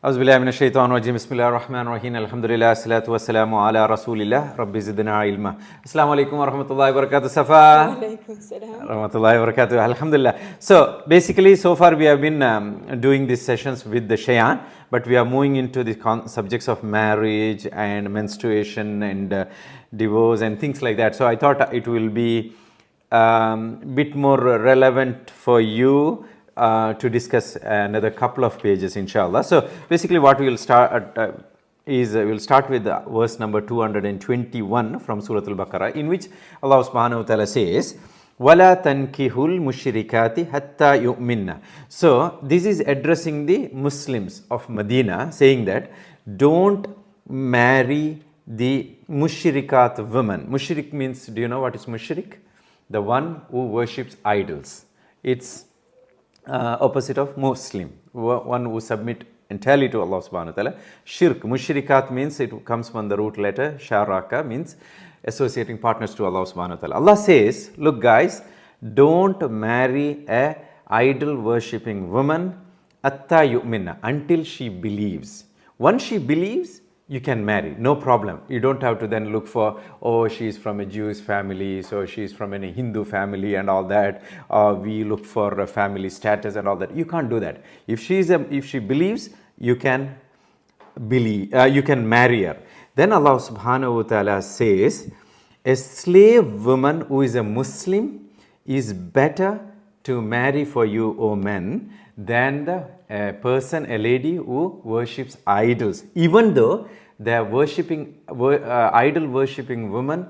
Auzubillahi minash-shaytanir-rajim. Bismillahir-rahmanir-rahim. Alhamdulillah, salatu wassalamu ala rasulillah. Rabbi zidna ilma. Assalamu alaikum wa rahmatullahi wa barakatuh. Safa. Wa alaikum salam. Rahmatullahi wa barakatuh. Alhamdulillah. So basically, so far we have been doing these sessions with the Shayan, but we are moving into the subjects of marriage and menstruation and divorce and things like that. So I thought it will be bit more relevant for you to discuss another couple of pages, inshallah. So basically what we will start is we will start with verse number 221 from Surah Al-Baqara, in which Allah subhanahu wa ta'ala says, وَلَا تَنْكِهُ الْمُشْرِكَاتِ حَتَّى يُؤْمِنَّ. So this is addressing the Muslims of Medina, saying that don't marry the mushrikat women. Mushrik means, do you know what is mushrik? The one who worships idols. It's opposite of Muslim, one who submit entirely to Allah subhanahu wa ta'ala. Shirk, mushrikat means, it comes from the root letter sharaka, means associating partners to Allah subhanahu wa ta'ala. Allah says, look guys, don't marry a idol worshipping woman atta yu'minna, until she believes. Once she believes, you can marry, no problem. You don't have to then look for, oh, she's from a Jewish family, so she's from a Hindu family and all that. We look for a family status and all that. You can't do that. If she believes, you can marry her. Then Allah subhanahu wa ta'ala says, a slave woman who is a Muslim is better to marry for you, O men, than a lady who worships idols, even though they are worshipping idol worshipping woman.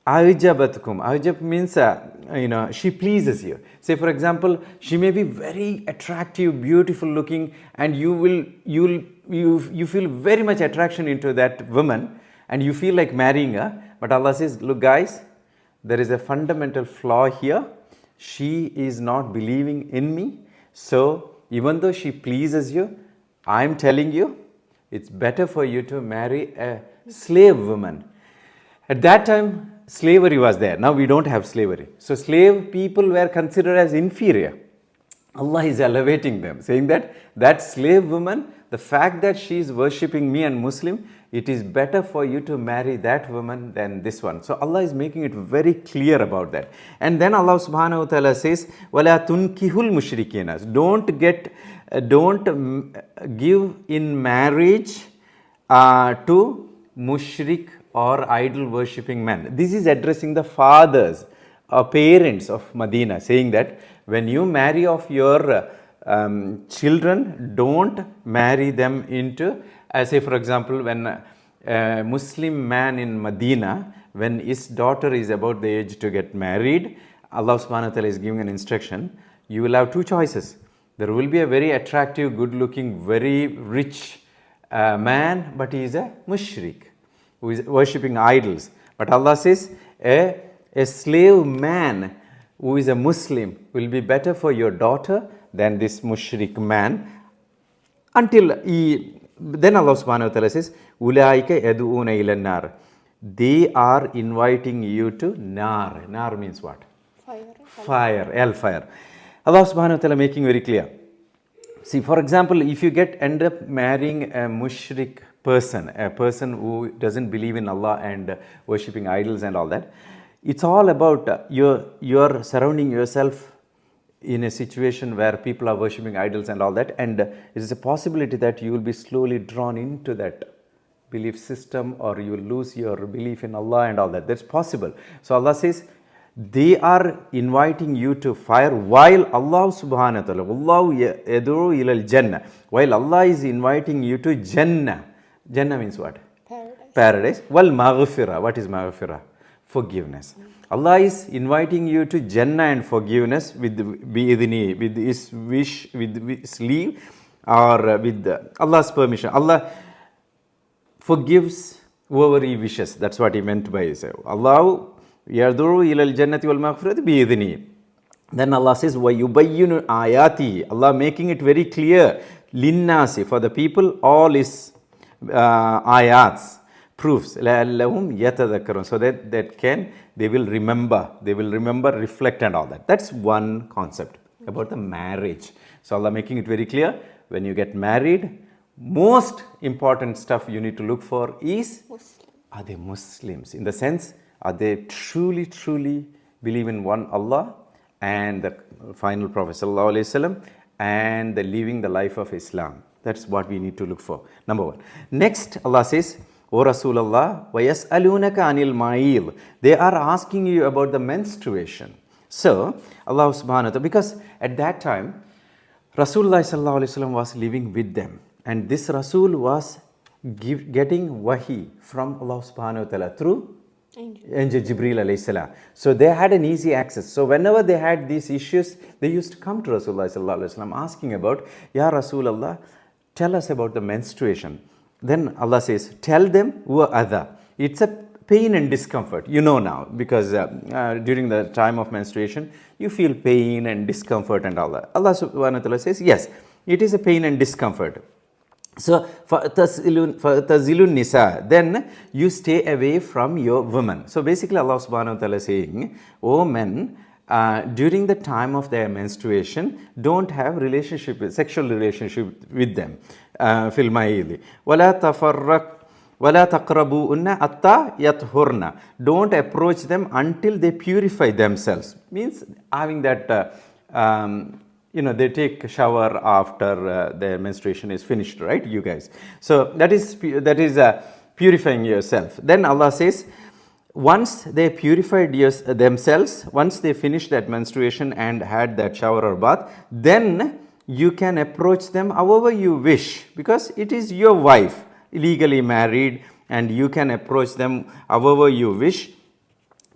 Ajabatkum. Ajab means she pleases you. Say for example, she may be very attractive, beautiful looking, and you feel very much attraction into that woman, and you feel like marrying her. But Allah says, look guys, there is a fundamental flaw here. She is not believing in me. So even though she pleases you, I am telling you, it's better for you to marry a slave woman. At that time, slavery was there. Now we don't have slavery. So slave people were considered as inferior. Allah is elevating them, saying that slave woman, the fact that she is worshipping me and Muslim, it is better for you to marry that woman than this one. So Allah is making it very clear about that. And then Allah subhanahu wa ta'ala says, وَلَا تُنْكِهُ الْمُشْرِكِينَ. Don't give in marriage to mushrik or idol worshipping men. This is addressing the fathers or parents of Medina, saying that when you marry off your children, don't marry them into, say for example, when a Muslim man in Medina, when his daughter is about the age to get married, Allah subhanahu wa ta'ala is giving an instruction. You will have two choices. There will be a very attractive, good looking, very rich man, but he is a mushrik, who is worshipping idols. But Allah says, a slave man who is a Muslim will be better for your daughter than this mushrik man, until then Allah subhanahu wa ta'ala says, Ulaika yadu'una ila nar. They are inviting you to nar. Nar means what? Fire, hellfire. Allah subhanahu wa ta'ala making very clear. See, for example, if you end up marrying a mushrik person, a person who doesn't believe in Allah and worshipping idols and all that, it's all about you're surrounding yourself in a situation where people are worshipping idols and all that, and it is a possibility that you will be slowly drawn into that belief system, or you will lose your belief in Allah and all that. That's possible. So Allah says, they are inviting you to fire, while Allah subhanahu wa ta'ala, Wallahu yad'u ila al-jannah, while Allah is inviting you to Jannah. Jannah means what? Paradise. Wal maghfirah. What is maghfirah? Forgiveness. Allah is inviting you to Jannah and forgiveness with his wish, with his leave, or with Allah's permission. Allah forgives whoever He wishes. That's what He meant by it. Allah yad'u ila al-jannati wal maghfirati bi idhnihi. Then Allah says, وَيُبَيِّنُ ayati. Allah making it very clear, linnasi, for the people, all His ayats, proofs, لَعَلَّهُمْ يَتَذَكَّرُونَ, so that they will remember, reflect and all that. That's one concept about the marriage. So Allah making it very clear, when you get married, most important stuff you need to look for is, Muslim. are they Muslims? In the sense, are they truly believe in one Allah and the final Prophet Sallallahu Alaihi Wasallam, and they're living the life of Islam. That's what we need to look for. Number one. Next, Allah says, O Rasulallah, wa yas'alunaka anil ma'il. They are asking you about the menstruation. So, Allah subhanahu wa ta'ala, because at that time, Rasulullah sallallahu alaihi wasallam was living with them, and this Rasul was getting wahi from Allah subhanahu wa ta'ala through Angel Jibreel alayhi salam. So they had an easy access. So whenever they had these issues, they used to come to Rasulullah sallallahu alaihi wasallam asking about, Ya Rasulullah, tell us about the menstruation. Then Allah says, tell them huwa adha. It's a pain and discomfort. You know now, because during the time of menstruation, you feel pain and discomfort and all that. Allah subhanahu wa ta'ala says, yes, it is a pain and discomfort. So, فَتَزِلُ nisa, then you stay away from your women. So, basically Allah subhanahu wa ta'ala is saying, O men, during the time of their menstruation, don't have sexual relationship with them. فِي الْمَيِّلِ وَلَا تَقْرَبُوهُنَّ حَتَّى يَطْهُرْنَ. Don't approach them until they purify themselves. Means having that they take shower after their menstruation is finished, right, you guys? So that is purifying yourself. Then Allah says, once they purified themselves, once they finished that menstruation and had that shower or bath, then you can approach them however you wish, because it is your wife, legally married, and you can approach them however you wish.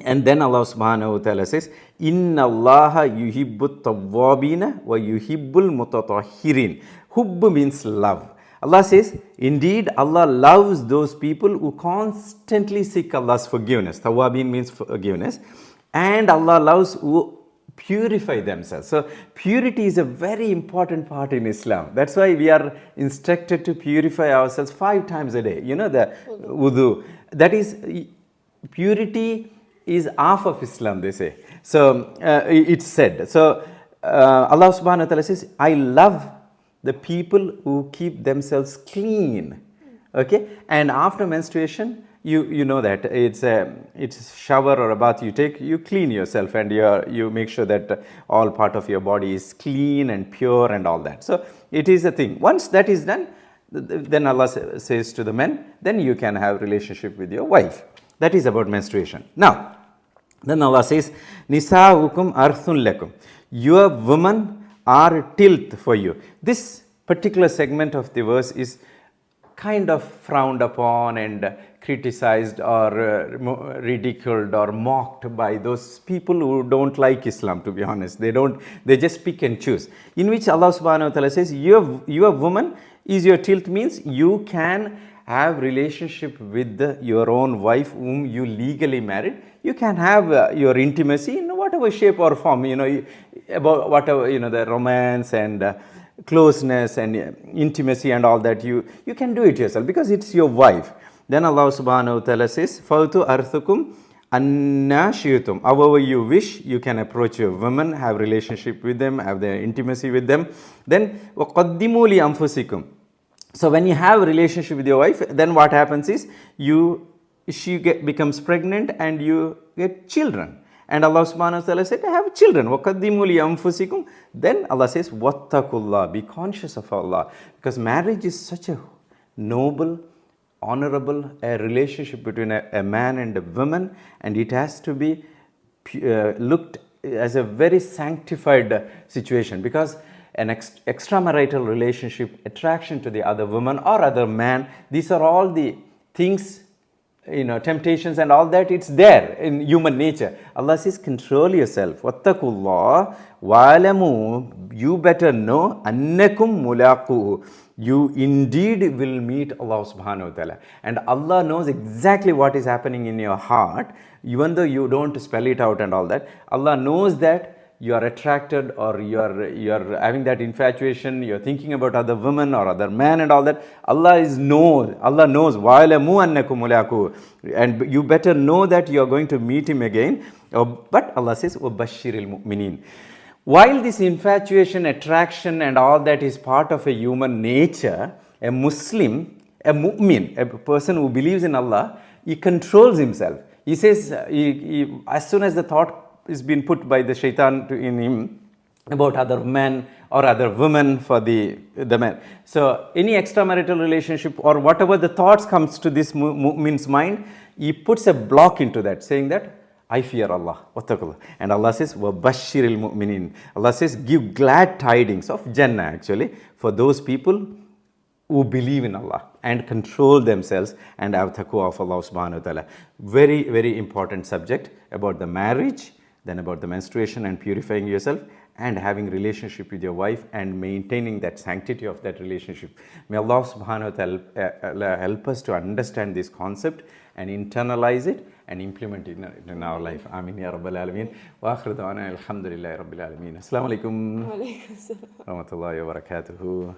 And then Allah subhanahu wa ta'ala says, Inna Allaha yuhibbut tawwabina wa yuhibbul mutatahhirin. Hubb means love. Allah says, indeed Allah loves those people who constantly seek Allah's forgiveness. Tawwabin means forgiveness. And Allah loves who purify themselves. So purity is a very important part in Islam. That's why we are instructed to purify ourselves 5 times a day. You know, the wudu. That is, purity is half of Islam, they say. So it's said. So Allah subhanahu wa ta'ala says, I love the people who keep themselves clean. Okay? And after menstruation, you know that it's a shower or a bath you take, you clean yourself, and you make sure that all part of your body is clean and pure and all that. So it is a thing. Once that is done, then Allah says to the men, then you can have relationship with your wife. That is about menstruation. Now, then Allah says, Nisa'ukum arthun lakum. Your women are tilth for you. This particular segment of the verse is kind of frowned upon and criticized or ridiculed or mocked by those people who don't like Islam, to be honest. They just pick and choose. In which Allah subhanahu wa ta'ala says, your woman is your tilth, means you can have relationship with your own wife whom you legally married. You can have your intimacy in whatever shape or form, about whatever, the romance and closeness and intimacy and all that, you can do it yourself because it's your wife. Then Allah subhanahu wa ta'ala says, Fautu arthukum anna shi'tum. However you wish, you can approach your women, have relationship with them, have their intimacy with them. Then waqaddimu li anfusikum. So when you have a relationship with your wife, then what happens is she becomes pregnant and you get children. And Allah subhanahu wa ta'ala said, have children. وَقَدِّمُوا لِأَنفُسِكُمْ. Then Allah says, وَاتَّقُوا اللَّهِ. Be conscious of Allah. Because marriage is such a noble, honorable relationship between a man and a woman, and it has to be looked as a very sanctified situation, because an extramarital relationship, attraction to the other woman or other man, these are all the things, temptations and all that, it's there in human nature. Allah says, control yourself. Wattaqullah wa'lamu. You better know annakum mulaquhu. You indeed will meet Allah subhanahu wa ta'ala. And Allah knows exactly what is happening in your heart, even though you don't spell it out and all that. Allah knows that you are attracted, or you are having that infatuation, you are thinking about other women or other man and all that. Allah knows. Wa'lamu annakum mulaquhu. And you better know that you are going to meet him again. But Allah says, وَبَشِّرِ الْمُؤْمِنِينَ. While this infatuation, attraction and all that is part of a human nature, A Muslim, a mu'min, a person who believes in Allah, he controls himself. He says, as soon as the thought is being put by the shaitan in him about other men or other women for the men. So any extramarital relationship or whatever the thoughts comes to this mu'min's mind, he puts a block into that, saying that, I fear Allah. And Allah says, وَبَشِّرِ الْمُؤْمِنِينَ. Allah says, give glad tidings of Jannah actually for those people who believe in Allah and control themselves and have taqwa of Allah subhanahu wa ta'ala. Very, very important subject about the marriage, then about the menstruation and purifying yourself and having relationship with your wife and maintaining that sanctity of that relationship. May Allah subhanahu wa ta'ala help us to understand this concept and internalize it and implement it in our life. Amin ya Rabbal Alameen. Wa akhiru da'wana alhamdulillahi Rabbil Alameen. Assalamu alaikum. Wa alaikum assalam. Rahmatullahi wa barakatuhu.